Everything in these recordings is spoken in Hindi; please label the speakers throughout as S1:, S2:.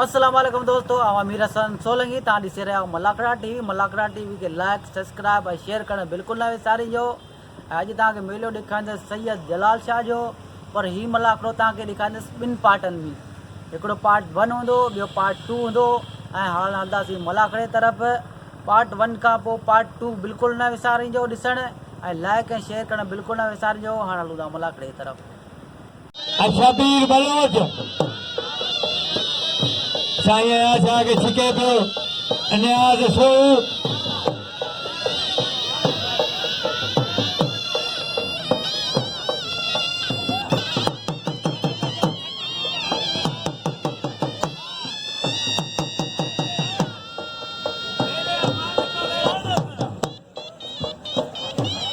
S1: अस्सलाम वालेकुम दोस्तों, आवां मीर हसन सोलंकी तव्हां ॾिसी रहिया आहियो मलाकड़ा टीवी खे लाइक सब्सक्राइब ऐं शेयर करणु बिल्कुलु न विसारिजो। अॼु तव्हांखे मेलो ॾेखारींदुसि सैयद जलाल शाह जो, पर हीउ मलाकड़ो तव्हांखे ॾेखारींदुसि ॿिनि पार्टनि में। हिकिड़ो पार्ट 1 हूंदो, ॿियो पार्ट 2 हूंदो। ऐं हाणे हलंदासीं मलाकड़े तरफ़। पार्ट 1 खां पोइ पार्ट 2 बिल्कुलु न विसारिजो ॾिसणु, ऐं लाइक ऐं शेयर करणु बिल्कुलु न विसारिजो। हाणे हलूं था मलाकड़े तरफ़।
S2: शबीर बलोच साईं असांखे छिके पियो न्याज़ सो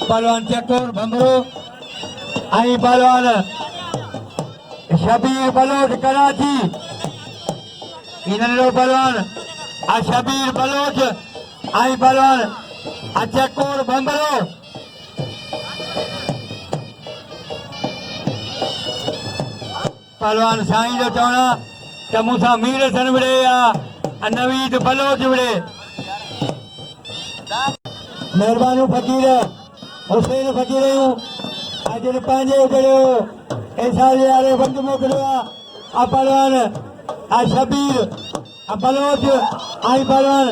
S2: पहलवान चकोर भंगरो आई पहलवान शबीर बलोच कराची इन्हनि पहलवान शबीर बलोच आई पहलवान चकोर भंगरो पहलवान साईं जो चवणु त मूंसां मीर हसन विड़े या नवीद बलोच विड़े। महिरबानी फ़कीर हुसैन फ़कीर अॼु पंहिंजे जहिड़ो ऐसाज़ वारे वंद मोकिलियो आहे। पहलवान शबीर बलोच आई पहलवान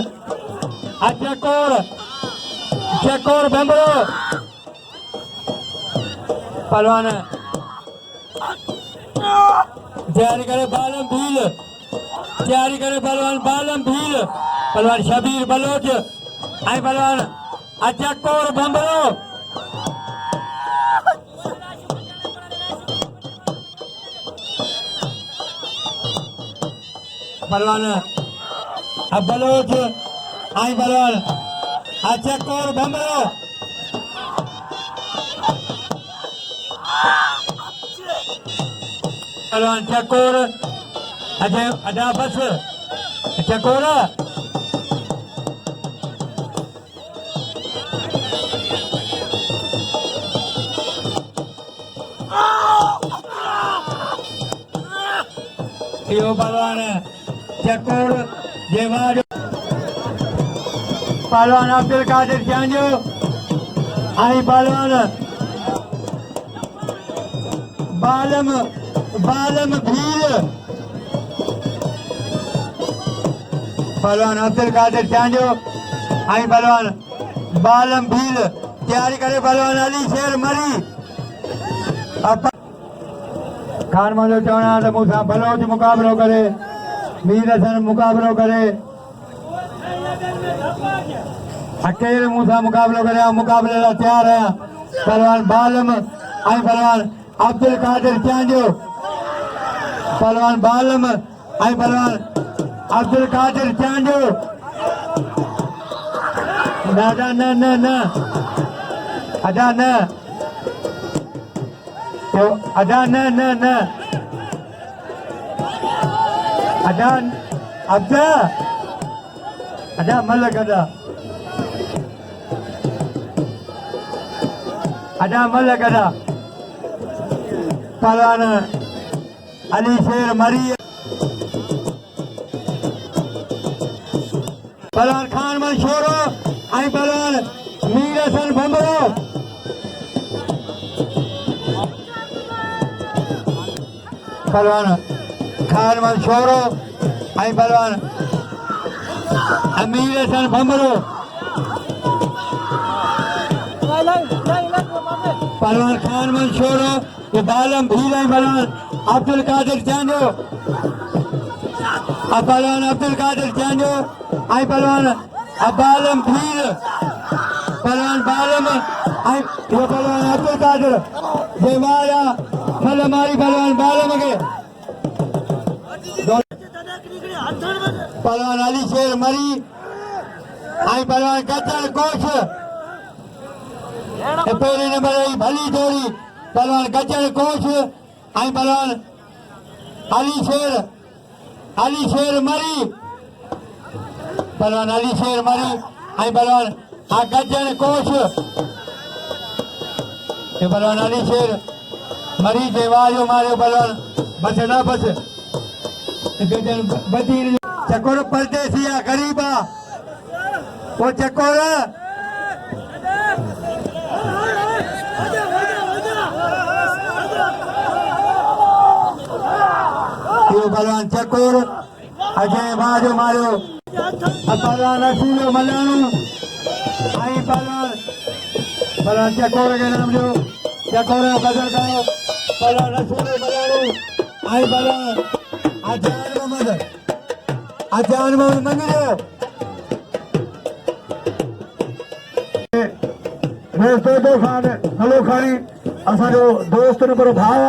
S2: चकोर भंगरो पहलवान तैयारी करे बालम भील तैयारी करे पहलवान बालम भील पहलवान शबीर बलोच आई पहलवान चकोर भंगरो पहलवान बलोच आई पहलवान चकोर भंगरो पहलवान चकोर अजय अदा बस चकोर यो पहलवान चकोर जेवाज पहलवान अब्दुल कादिर चांजो आई पहलवान बालम भील पहलवान अब्दुल कादिर चांजो आई पहलवान बालम भील तैयारी करे पहलवान अली शेर मरी खान मालो चवणा त मूंसां बलोच मुक़ाबलो करे मीर हसन मुक़ाबलो करे अकेले मूंसां मुक़ाबलो करे मुक़ाबले लाइ तैयार आहियां। पहलवान बालम ऐं पहलवान अब्दुल कादिर चांजो पहलवान बालम ऐं पहलवान अब्दुल कादिर चांजो दादा न न न अदा न अदा न न न अदा अब्दा अदा मलक अदा मलक पहलवान अली शेर मरी पहलवान खान मंशोरो आई पहलवान मीर हसन भंगरो पहलवान खान मंशोरो आई पहलवान मीर हसन भंगरो पहलवान खान मंशोरो ये बालम भील आई पहलवान अब्दुल कादिर चांजो पहलवान अब्दुल कादिर चांजो आई पहलवान बालम भील पहलवान बालम आई ये पहलवान अब्दुल कादिर जेवाया मल मारी पहलवान बालम के पहलवान अली शेर मरी आई पहलवान कचर कोश पहले नंबर आई भली जोड़ी पहलवान कचर कोश आई पहलवान अली शेर मरी पहलवान अली शेर मरी आई पहलवान गजन कोश पहलवान अली शेर मरी जेवाजो मारियो पहलवान बस ना बस बदीर चकोर परदेसिया गरीबा वो चकोर पहलवान चकोर अजय बाजो मारो पहलवान रसूलो मलाणू आई पहलवान चकोर के नाम जो चकोर बदल करो पहलवान रसूलो मलाणू आई पहलवान आचार्य मोहम्मद मंगलो दो खान मलो खानी असांजो दोस्त न पर भाव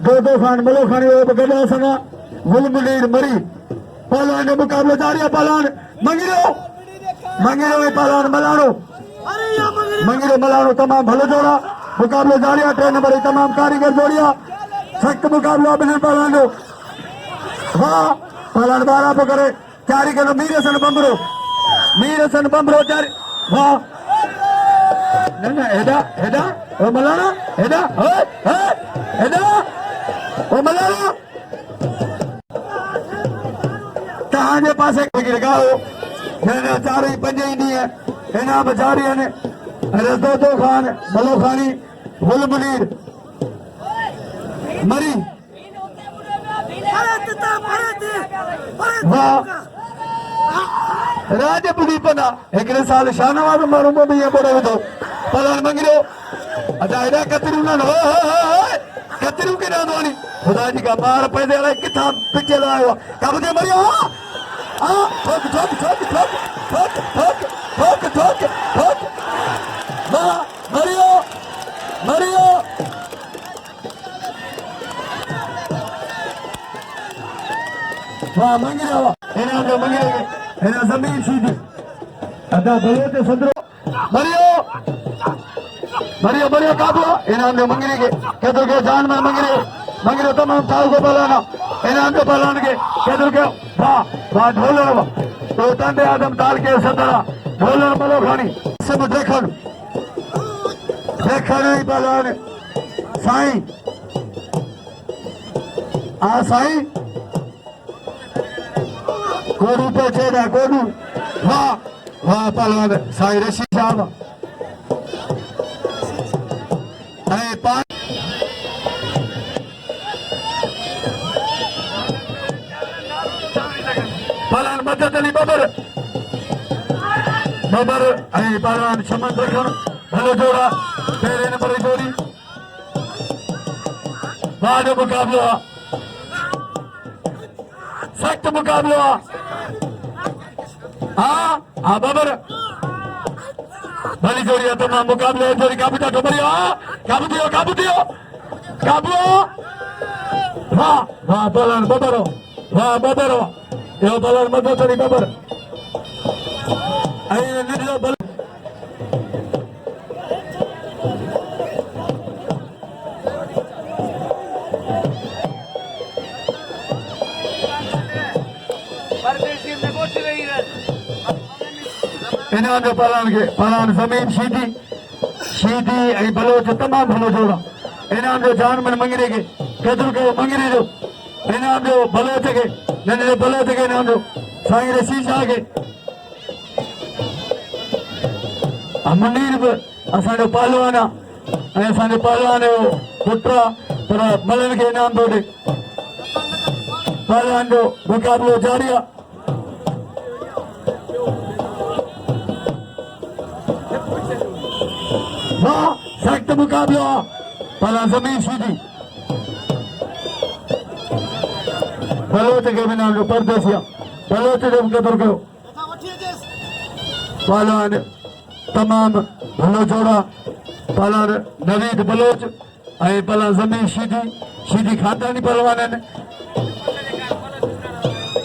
S2: दो खान मलो खानी गॾा सगा गुल मुनीर मरी पहलवान जो मुकाबलो जारी है पहलवान मंगिरो पहलवान मलाणो तमाम भलो जोड़ा मुकाबलो जारी है 3 नंबर तमाम कारीगर जोड़िया सख्त मुकाबलो बिन पहलवान जो वाह पहलवान 12 पे करे तैयारी करो मीरसन बंबरो तैयारी वाह ना हेदा ओ मलाणा हेदा ओ मलाणा तहांजे पासे गाओ हिन 4 5 ॾींहं हिन बजारी आहिनि रज़ो खान मलो खानी गुल मुनीर मरी राजपुरी पना हिकिड़े साल शाहनवाज़ माण्हू में बि ईअं बोड़ो विधो पहलवान मंगिरो अच्छा हेॾा कतरियूं न कतरियूं केॾां थो खुदा जी का ॿार पैदे अलाए किथां पिटियल आयो आहे काबूते मरियो मरियो वाह मंगिरो हिन ज़मीन सीधी अदा भले ते सदरो मरियो काबलो इनाम जो मंगिरे के केदर के जान में मंगिरे तमाम साल को पहलाना इनाम जो पहलान के केदर के वाह ढोलर तो तंदे आदम ताल के सदरा ढोलर मलो खानी सब देखन ही पहलान साईं साईं कोडू पे चेड़ा कोडू वाह पहलवान साईं रशी साहब पहलवान मदद अली बबर पहलवान शमन रखन भलो जोड़ा तेरे नंबर जोड़ी बाद मुकाबलो सख्त मुकाबलो हाँ बबर भली जोड़ी तमाम मुकाबले जोड़ी काबू दियो वाह पहलवान बबरो यो पहलवान मदद अली बबर इनाम जो पहलवान जमीन शीधी बलोच तमाम भलो जोड़ा इनाम जो जानमन मंगिरे के कदर को मंगिरे जो इनाम जो बलोच के नंढे बलोच के इनाम जो साईं रशी शाह के मुनीर बि असांजो पहलवान आहे ऐं असांजो पहलवान जो पुटु आहे पर मलन खे इनाम थो ॾे पहलवान जो मुक़ाबिलो जारी आहे वाह सख्त मुकाबलो पहलवान जमीन सीधी बलोच के भी नाम जो परदेसिया बलोच जो कदर कयो पहलवान तमाम भलो जोड़ा पहलवान नवीद बलोच ऐं पहलवान जमीन सीधी खानदानी पहलवान आहिनि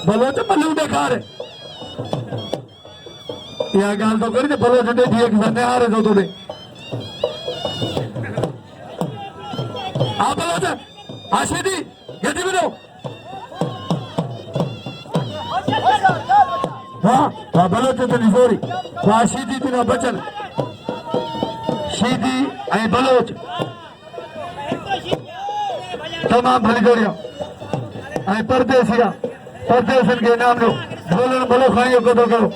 S2: बलोच मल्लू ॾेखारे इहा ॻाल्हि थो करे बलोच ॾे धीअ खे निहारे थो ॾे बलोच सीधी गॾी वञो वाह बलोच तनी जोड़ी वाह सीधी तिना बचन सीधी ऐं बलोच तमाम भली जोड़ियां ऐं परदेसिया पर्सन के इनाम दो ढोलन भलो खाई कदो करो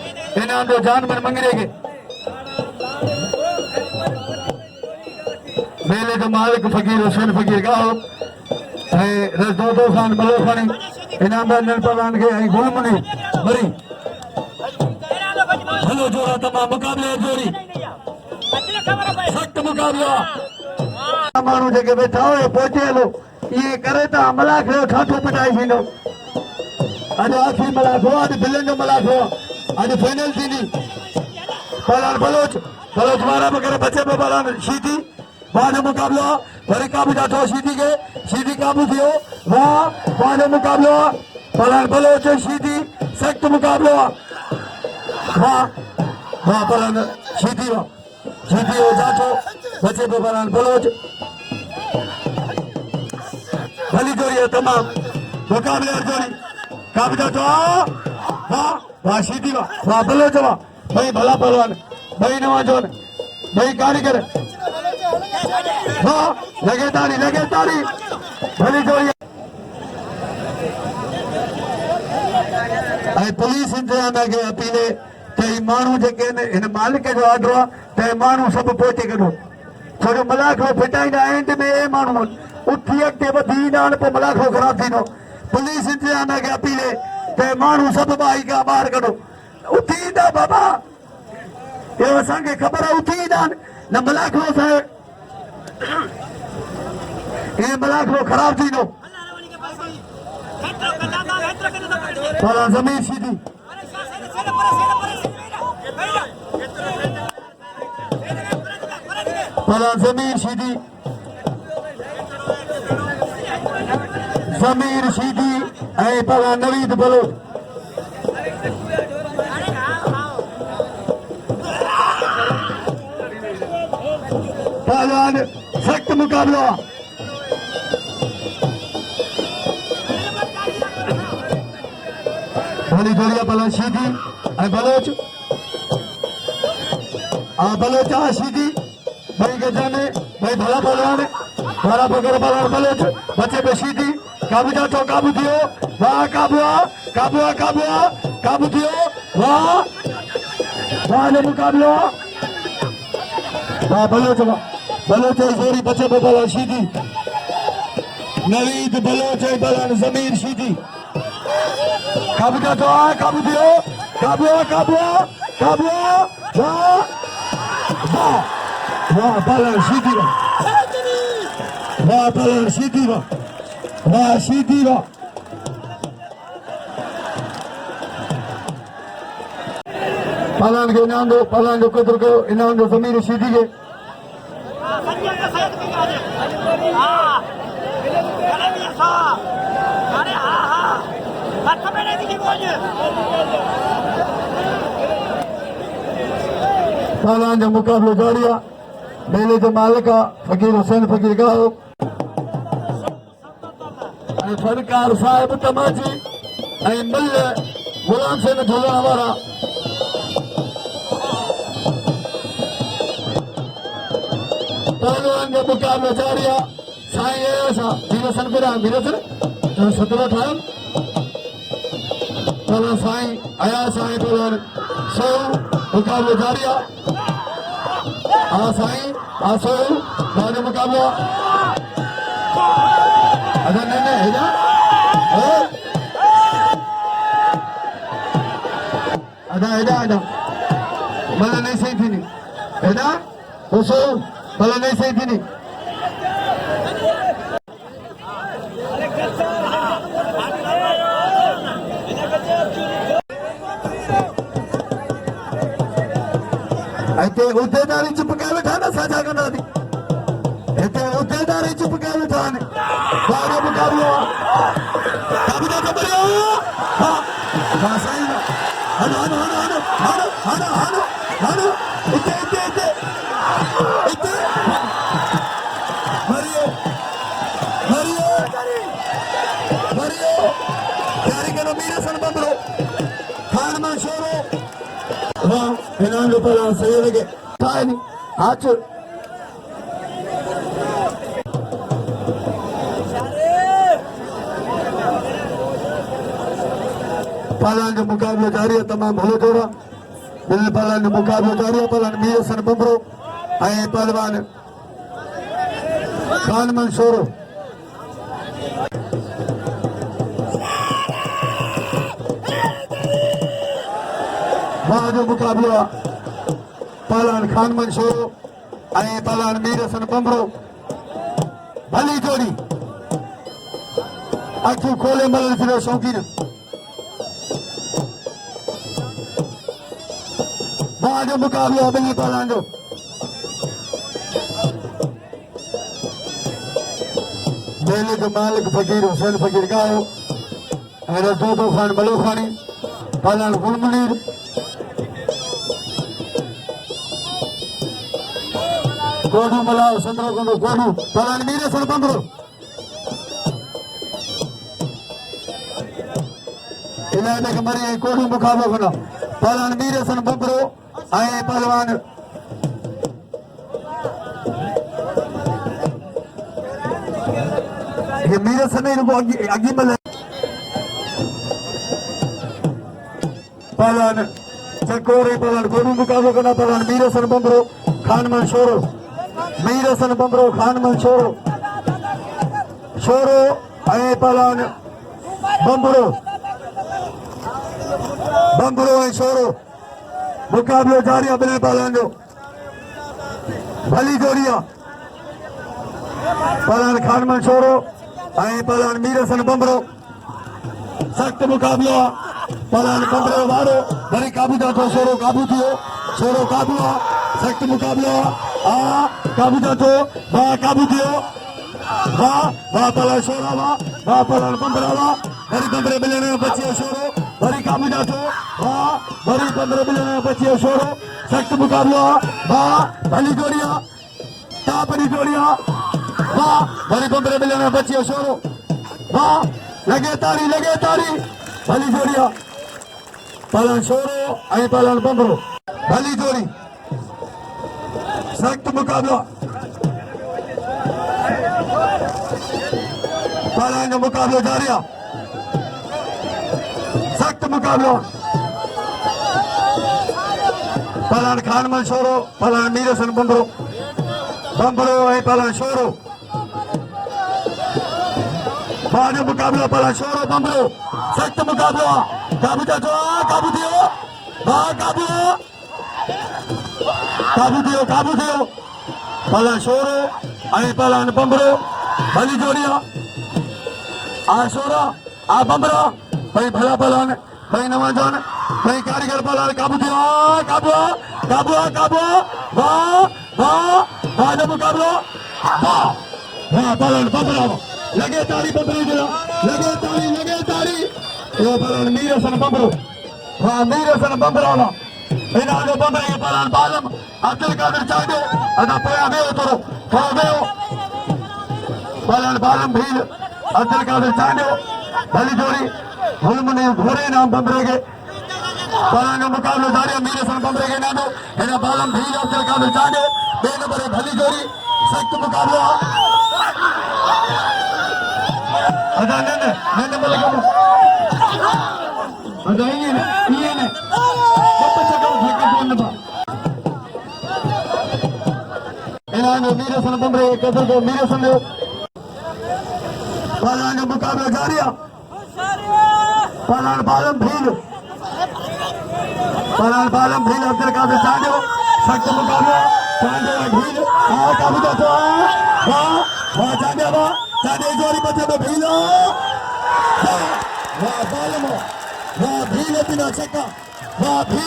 S2: इनाम दो जान मन मंगरे के मेले तो मालिक फकीर हुसैन फकीर गाओ रस दो खान भलो खानी इनाम नल पलान के गुलमनी मरी भलो जोड़ा तमाम मुकाबले जोड़ी सख्त मुकाबला मानू जेके बैठा हो पहुंचे हलो ये करे तो मलाख रो ठाठो पटाई थींदो अज आखिरी मलाख हो अज बिलन जो मलाख हो अज फाइनल थींदी पलान बलोच वारा वगैरह बचे पे पलान शीधी वाह मुकाबलो वरी काबू जाठो शीधी के शीधी काबू थियो वाह मुकाबलो पलान बलोच शीधी सख्त मुकाबलो वाह पलान शीधी हो जाठो बचे पे पलान बलोच भली जोड़ी है तमाम मुकाबले जोड़ी काबजा तो वाह शीधी वाह बलोच वाह भाई भला पहलवान भाई नवाजोन भाई कारीगर वाह लगे ताड़ी भली जोड़ी है पुलिस इंतजाम के अपीले ते मानू जेके इन मालिक जो ऑर्डर है ते मानू सब पहुंचे करो थोड़ो मलाखो फिटाइंदा एंड में ए मानू उठी अॻिते वधी न पोइ मलाखो ख़राब थींदो पुलिस इंतजाम के अपीले ते मानू सब भाई का ॿाहिरि कढो उथी ईंदा बाबा ये असांखे ख़बर आहे उथी ईंदा न मलाखो असां ये मलाखो ख़राब थींदो पर ज़मीन सीधी पर ज़मीन सीधी ज़मीर सीधी ऐं पर नवीद बलो पहलवान सख्त मुकाबला भली जोड़िया पहलवान सीधी ऐं बलोच बलोच सीधी भाई गजा में भाई भला पहलवान भला पकड़ पहलवान बलोच बचे पे सीधी काबू जाठो काबू थियो वाह काबू थियो वाह ने मुकाबलो वाह बलोच जोड़ी बचे पे बला सीधी नवीद बलोच बलान जमीर सीधी काबू जाठो काबू थियो काबू वाह बलान सीधी वाह बलान सीधी वाह सीधी वाह पलान के इनाम दो पलान जो कदर को इनाम दो जमीर सीधी के पलान जो मुकाबलो जारिया मेले जो मालिका फकीर हुसैन फकीर गाओ फनकार साहिब तमाची मल गुलाम सिंह ढोलण वारा पहलवान जो मुकाबलो जारी है साईं ऐसा धीरसन बिरा धीरसन सतरा ठाम पहला साईं आया साईं पहलवान सो मुकाबलो जारी है साईं सो बाद मुकाबलो अदा नहीं है ना अदा मला नहीं सही थी नहीं है ना सो मला नहीं सही थी नहीं అయితే ఉద్దేదారి చుప్పకాయలు ఠానా సాజా కన్నది అయితే ఉద్దేదారి చుప్పకాయలు ఠానే బాగా ముకాబలో కబిదా కబరియో సాసైనా హను ఇతే मरियो यारी करो मीरा सन बंदरो खान में शोरो वाह इनाम को पला सही लगे थाई नहीं आज पहलवान जो मुकाबलो जारी है तमाम भलो जोड़ा बिल्कुल पहलवान जो मुकाबलो जारी है पहलवान मीर हसन बबरो ऐं पहलवान खान मंसूर वहाँ जो मुकाबलो पहलवान खान मंसूर ऐं पहलवान मीर हसन बबरो भली जोड़ी अखियूं खोले मल फिरो शौकीन वहाँ जो मुकाबलो बिल्कुल पहलवान जो मेले जो मालिक फकीर हुसैन फकीर गायो ऐं दो खान मलो खानी पहलवान गुलमुनीर गोडू मलाव संद्रो गोडू गोडू पहलवान मीर हसन बबरो इलाही के मरी ऐं गोडू मुकाबलो कनो पहलवान मीर हसन बबरो ऐं पहलवान ये मीर हसन इनको अगी मल पहलवान चकोरे पहलवान गोडू मुकाबलो कनो पहलवान मीर हसन बबरो खान मंसूर मीर हसन बबरो खान मंसूर शोरो ऐं पहलवान बबरो बबरो ऐं शोरो मुकाबलो जारी आहे ॿिन्हिनि पहलवान जो भली जोड़ी आहे पहलवान खान मंसूर ऐं पहलवान मीर हसन बबरो सख्त मुकाबलो आहे पहलवान बबरो वारो वरी काबू था थो शोरो काबू थियो शोरो काबू आहे सख्त मुकाबलो आहे काबू था थो वाह काबू थियो वाह वाह पहलवान शोरा वाह पहलवान बबरा वाह वरी बबरे मिलण में बची शोरो वरी काबू था थो वाह वरी बबरे मिलण में बची शोरो सख्त मुकाबलो आहे वाह भली जोड़ी आहे टापरी जोड़ी आहे वाह वरी बबरे मिलण में बची शोरो वाह लगे तारी भली जोड़ी आहे पहलवान शोरो ऐं पहलवान बबरो भली जोड़ी सख्त मुकाबलो पहलवान जो मुकाबलो जारी आहे सख्त मुकाबलो पहलवान खान मंसूर पहलवान मीर हसन बबरो ऐं पहलवान शोरो वहाँ जो मुकाबलो पहलवान शोरो बबरो सख्त मुकाबलो आहे काबू था थो काबू थियो वाह काबू थियो पहलवान शोरो ऐं पहलवान बबरो भली जोड़ी आहे आ शोरा आ बबरा भाई भला पहलवान भाई नवाजवान भाई कारीगर पहलवान काबू थियो काबू वाह जो मुकाबलो वाह पहलवान बबरा लगे ताली बबरी लगे ताली यो पहलवान मीर हसन बबरो वाह मीर हसन बबरा इन्हां जो बबरे पहलवान बालम अब्दुल कादिर चाहजो अदा पोयां वियो थोरो वियो पहलवान बालम भील अब्दुल कादिर चाहजो भली जोड़ी गुलमुनी घोड़े नाम बबरे के पहलवान जो मुकाबलो जारी आहे मीर हसन बबरे के नाम हिन बालम भील अब्दुल कादिर चाहजो बे नंबर भली जोड़ी सख्त मुकाबलो अदा न मलकम अदा ये ने पप्पा चको ठेके फोन बा इन्हां जो मीर हसन बबरे कदर को मीर हसन जो पहलवान जो मुकाबलो जारी आहे पहलवान बालम भील अब्दुल कादिर चाहजो सख्त मुकाबलो चाहजो भील काबू था थो वाह चाहजो जोड़ी बचे में भील वाह बालम वाह भील बिना चक्का अरे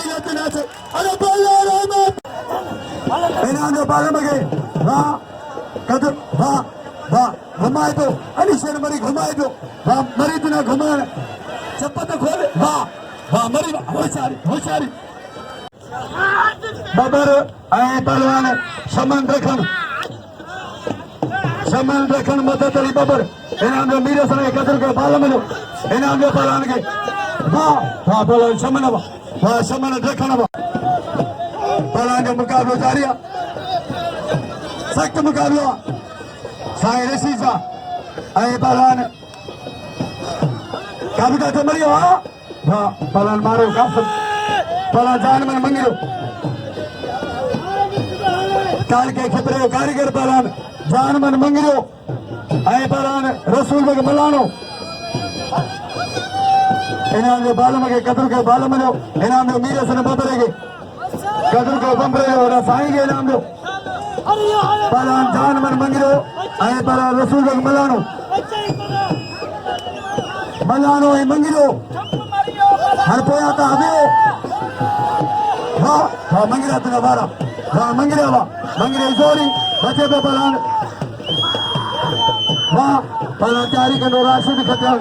S2: इन्हां जो बालम के वाह कदर वाह घुमाए दो अलीशर मरी घुमाए दो वाह मरी बिना घुमाए चप्पत खोले वाह मरी होशियारी बबर ऐं पहलवान शमन रखन मदद अली बबर इन्हां जो मीर हसन के कदर के बालम जो इन्हां जो पहलवान के वाह पहलवान शमन रखन पहलवान जो मुकाबलो जारी आहे सख्त मुकाबलो आहे साईं ऋषि सां ऐं पहलवान काबू था थो मरियो वाह पहलवान मारो कासम पहलवान जान मन मंगियो काल के खतरे कारीगर पहलवान जान मन मंगियो आए पहलवान रसूल बग मलानो इनाम जो बालम के कदर के बालम जो इनाम जो मीरे सन बबरेगे कदर के बम्बरे जो रसाई के इनाम जो पहलवान जान मन मंगियो आए पहलवान रसूल बग मलानो मलानो ही मंगियो हर पोया का हवे वाह वाह मंगिरा तेरा बारा वाह मंगिरा जोरी बचे पे पहलवान वाह पहलवान जारी के नो राशिद खत्यार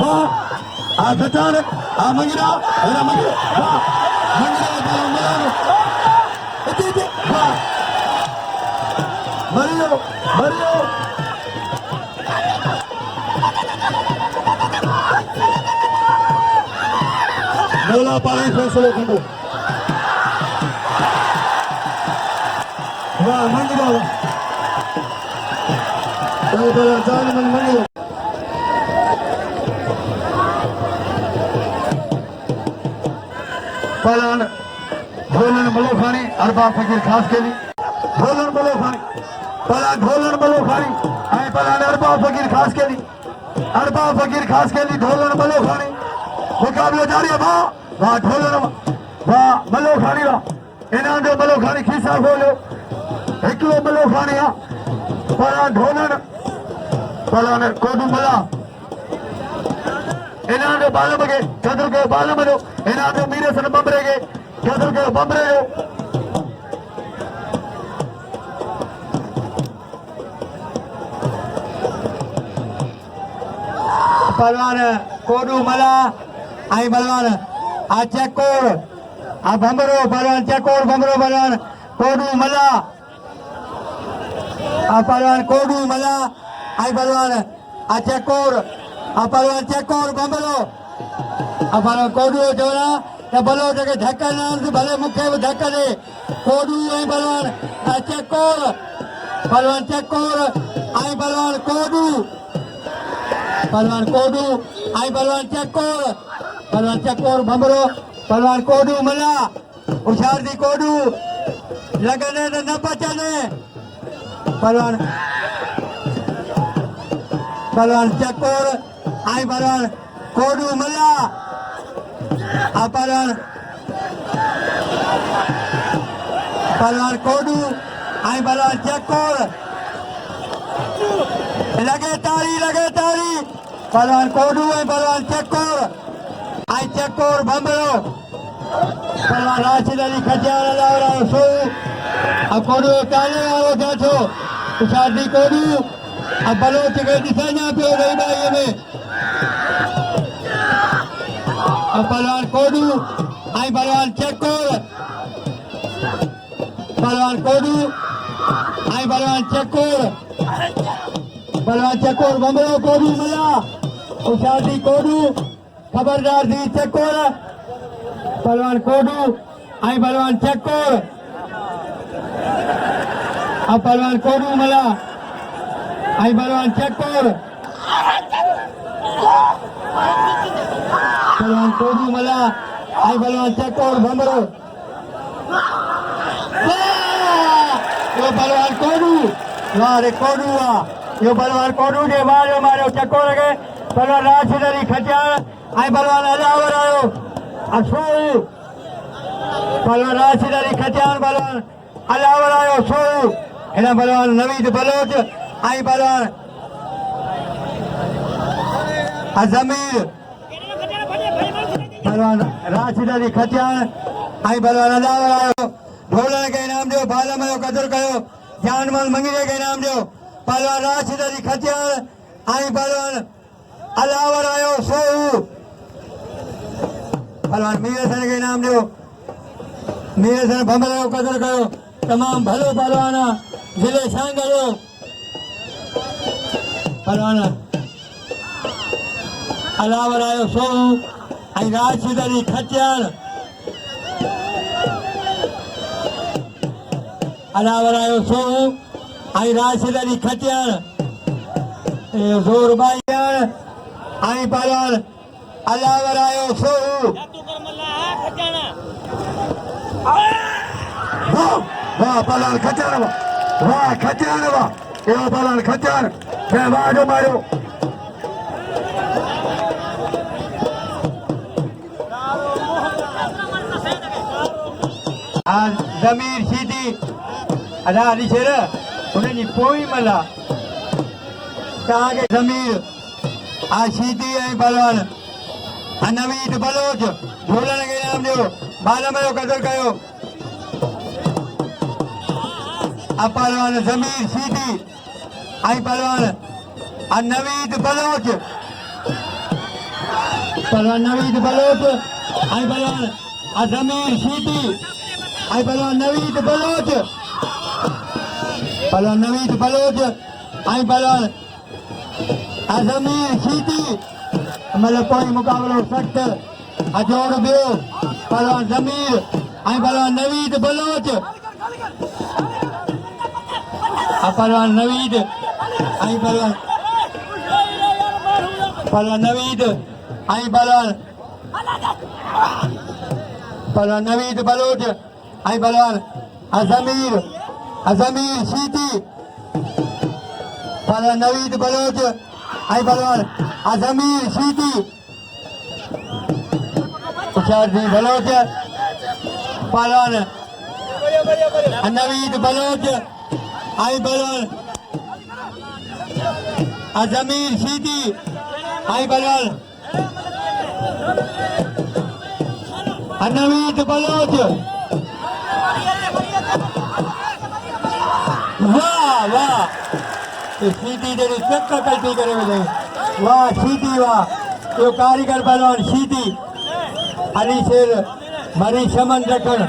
S2: वाह आ खत्यार आ मंगिरा वाह मंगिरा पहलवान मलानो इतने वाह मरियो बोला पानी फैसले खंडो वाह मंगिरा जान मन मंगिरो पहलवान ढोलन मलोखानी अरबाब फकीर खास के लिए ढोलन मलोखानी पहलवान ढोलन मलोखानी आए पहलवान अरबाब फकीर खास के लिए ढोलन मलोखानी मुकाबला जारी है वाह ढोलन वाह मलोखानी वाह इनाम जो मलोखानी खीसा खोलो हिकलो मलोखानी हा पहलवान ढोलन पहलवान कोडू मला इनाम जो बालम के कदर के बालम जो इनाम जो मीरे सन बम्बरे के कदर के बम्बरे जो पहलवान कोडू मला आई पहलवान आ चेकोर आ बम्बरो पहलवान चेकोर बम्बरो पहलवान कोडू मला आ पहलवान कोडू मला आई पहलवान आ चेकोर पहलवान चेकोर बम्बरो आ पहलवान कोडू जोना या बलो जगह धक्का नाम से भले मुखे में धक्का दे कोडू आई पहलवान आ चेकोर पहलवान चेकोर आई पहलवान कोडू आई पहलवान चेकोर बम्बरो पहलवान कोडू मला उछार दी कोडू लगने तो न बचने पहलवान चेकोर आई पहलवान कोडू मला पहलवान कोडू आई पहलवान चेकोर लगे तारी पहलवान कोडू है पहलवान चेकोर आई चेकोर बम्बरो पहलवान राशिद अली खटियार अलावरा सो अब कोडू ताले वालो जाठो शादी कोडू अब बलोच के दिशाना पे रही बाई में अब पहलवान कोडू आई पहलवान चेकोर आई पहलवान चेकोर बम्बरो कोडू मला उशादी कोडू खबरदार दी चेकोर पहलवान कोडू आई पहलवान चेकोर अब पहलवान कोडू मला आई पहलवान चेकोर पहलवान कोडू मला आई पहलवान चेकोर बम्बरो यो पहलवान कोडू वाह रे कोडू वाह यो पहलवान कोडू के बाद मारो चेकोर के पहलवान राशिद अली खटियार आई पहलवान अलावर आयो सो पहलवान राशिद अली खटियार पहलवान अलावर आयो सो इना पहलवान नवीद बलोच आई पहलवान जमीर पहलवान राशिद अली खटियार आई पहलवान अलावर आयो ढोलन के इनाम दो बालम जो कदर कयो जानमल मंगिरे के इनाम दो पहलवान राशिद अली खटियार आई पहलवान अलावर आयो सो पहलवान मीरसन के इनाम दो मीरसन भमरा जो कदर कयो तमाम भलो पहलवान जिले सांगरो पहलवान अलावर आयो सो आई राशिद अली खटियार अलावर आयो सो आई राशिद अली खटियार जोर बाई आई पहलवान अलावर आयो सोहू वाह पहलवान खचार वाह खचार वाह यो पहलवान खचार मैं वाजो मारो आज जमीर सीधी अदा दिसेर उन्हें पोई मला कहा के जमीर आज सीधी है पहलवान नवीद बलोच झोलन के नाम जो बालमयो कदर कयो अब पहलवान जमीर सीधी आई पहलवान नवीद बलोच पहलवान नवीद बलोच आई पहलवान जमीर सीधी आई पहलवान नवीद बलोच पहलवान नवीद बलोच आई पहलवान जमीर सीधी मतलब कोई मुकाबलो सख्त अजोड़ बियो पहलवान जमीर आई पहलवान नवीद बलोच पहलवान नवीद आई पहलवान नवीद आई पहलवान नवीद बलोच आई पहलवान जमीर सीधी पहलवान नवीद बलोच आई पहलवान जमीर सीधी तुषार सिंह बलोच पहलवान नवीद बलोच आई पहलवान जमीर सीधी आई पहलवान नवीद बलोच वाह वाह सीधी तेरी चक्कर कल्पी करे मुझे वाह सीधी वाह यो कारीगर पहलवान सीधी हरी शेर मरी शमन रखन